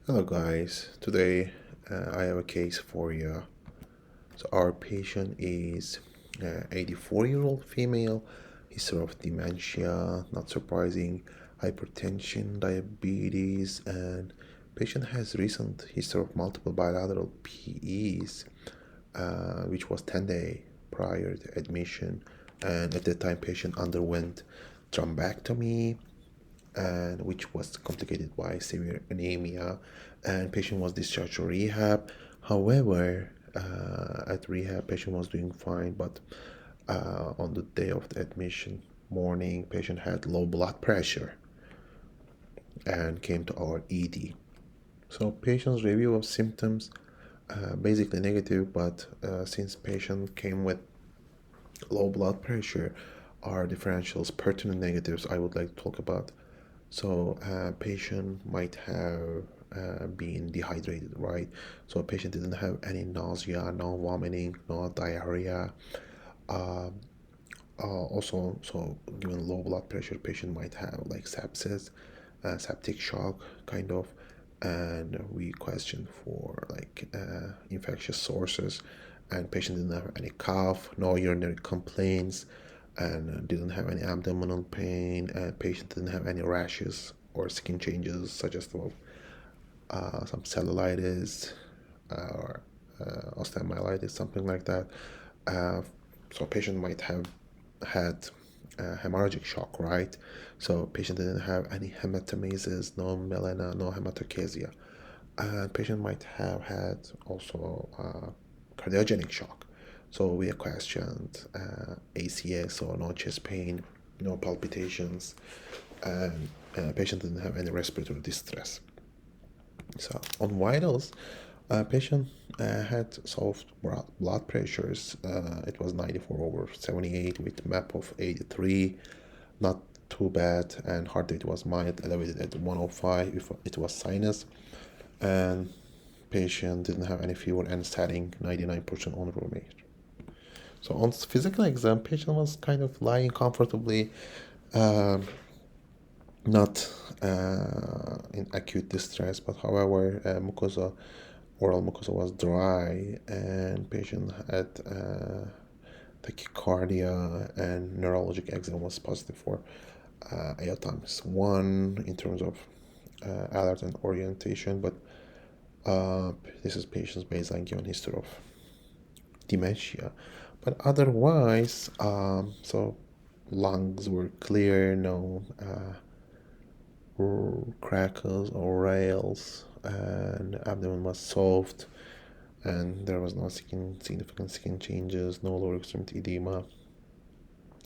Hello guys, today I have a case for you. So our patient is 84-year-old female, history of dementia, not surprising, hypertension, diabetes, and patient has recent history of multiple bilateral PEs, which was 10 days prior to admission, and at that time patient underwent thrombectomy and which was complicated by severe anemia, and patient was discharged to rehab. However, at rehab patient was doing fine, but on the day of the admission morning patient had low blood pressure and came to our ED. So patient's review of symptoms basically negative, but since patient came with low blood pressure, our differentials pertinent negatives I would like to talk about. So patient might have been dehydrated, right? So a patient didn't have any nausea, no vomiting, no diarrhea. Uh, Also, so given low blood pressure, patient might have like sepsis, septic shock, kind of, and we question for like infectious sources. And patient didn't have any cough, no urinary complaints, and didn't have any abdominal pain. And patient didn't have any rashes or skin changes, such as some cellulitis or osteomyelitis, something like that. Uh, so patient might have had hemorrhagic shock, right? So patient didn't have any hematemesis, no melena, no hematochezia. And patient might have had also cardiogenic shock. So we questioned ACS, so no chest pain, no palpitations, and patient didn't have any respiratory distress. So on vitals, patient had soft blood pressures. It was 94 over 78 with map of 83, not too bad, and heart rate was mild, elevated at 105 if it was sinus, and patient didn't have any fever and statin 99% on room rate. So on physical exam, patient was kind of lying comfortably, um, not in acute distress, but however, oral mucosa was dry, and patient had tachycardia, and neurologic exam was positive for AL times 1 in terms of alert and orientation, but this is patient's baseline given history of dementia. But otherwise, so lungs were clear, no crackles or rails, and abdomen was soft, and there was no significant skin changes, no lower extremity edema.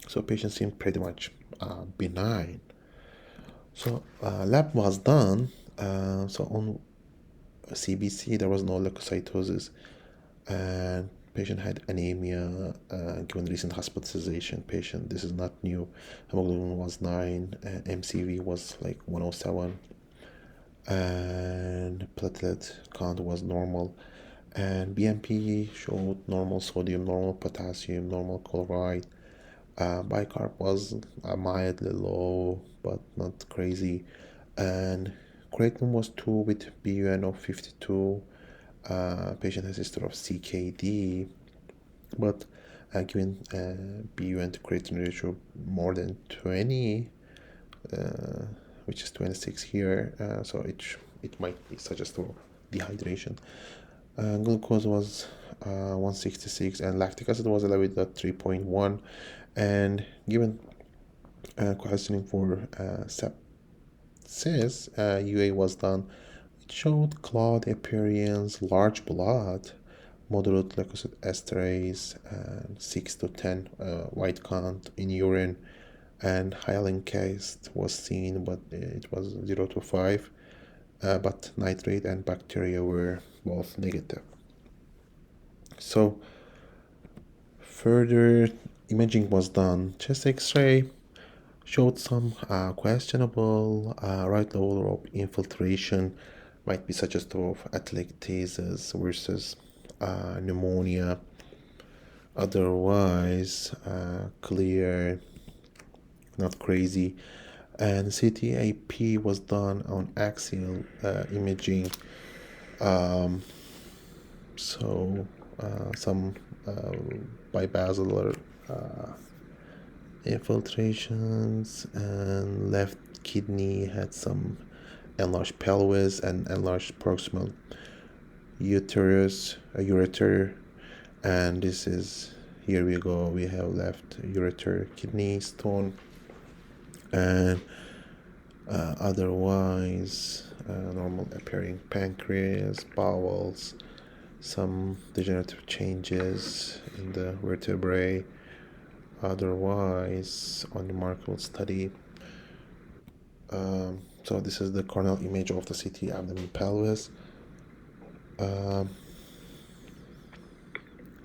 So patient seemed pretty much benign. So lab was done. So on CBC there was no leukocytosis, and patient had anemia given recent hospitalization. Patient, this is not new. Hemoglobin was 9, MCV was like 107, and platelet count was normal, and BMP showed normal sodium, normal potassium, normal chloride. Bicarb was mildly low but not crazy, and creatinine was 2 with BUN of 52. Patient has history of CKD, but given BUN to creatinine ratio more than 20, which is 26 here, so it might be suggestive of dehydration. Glucose was 166, and lactic acid was elevated at 3.1, and given questioning for sepsis, UA was done. It showed clot appearance, large blood, moderate leukocyte esterase, and 6 to 10 white count in urine, and hyaline case was seen, but it was 0 to 5, but nitrate and bacteria were both negative. So further imaging was done. Chest x-ray showed some questionable right lower lobe infiltration, might be suggestive of atelectasis versus pneumonia. Otherwise, clear, not crazy. And CTAP was done on axial imaging. Some bibasilar infiltrations, and left kidney had some enlarged pelvis and enlarged proximal ureter, and this is, here we go, we have left ureter kidney stone, and otherwise normal appearing pancreas, bowels, some degenerative changes in the vertebrae, otherwise unremarkable study. So this is the coronal image of the CT abdomen pelvis.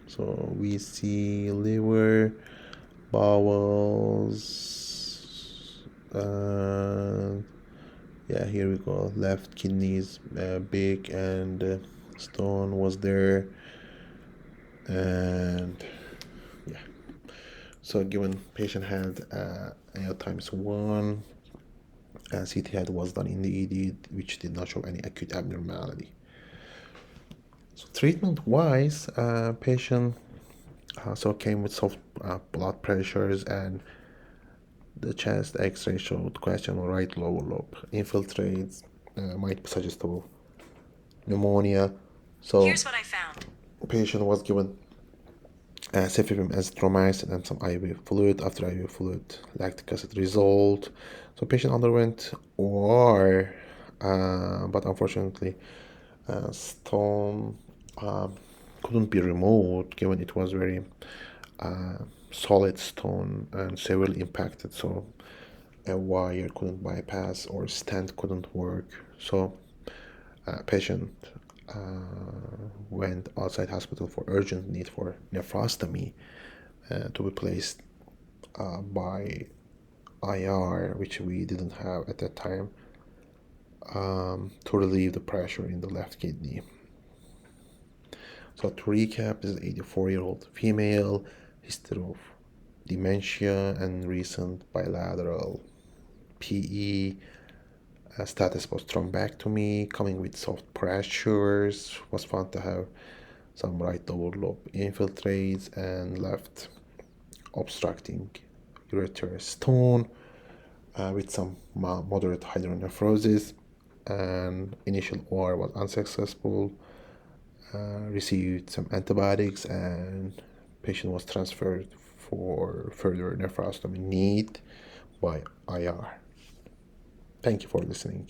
So we see liver, bowels, yeah, here we go, left kidney is big, and stone was there, and yeah. So given patient had AL times 1, CT head was done in the ED, which did not show any acute abnormality. So treatment wise, patient came with soft blood pressures, and the chest x-ray showed questionable right lower lobe infiltrates, might be suggestible pneumonia. So here's what I found. Patient was given cefepime, azithromycin, and some IV fluid. After IV fluid, lactic acid resolved. So patient underwent OR, but unfortunately, stone couldn't be removed given it was very solid stone and severely impacted. So a wire couldn't bypass or stent couldn't work. So patient went outside hospital for urgent need for nephrostomy to be placed by IR, which we didn't have at that time, to relieve the pressure in the left kidney. So to recap, this is an 84-year-old female, history of dementia and recent bilateral PE. Status was thrombectomy, coming with soft pressures, was found to have some right lower lobe infiltrates and left obstructing ureter stone with some moderate hydronephrosis, and initial OR was unsuccessful. Received some antibiotics, and patient was transferred for further nephrostomy need by IR. Thank you for listening.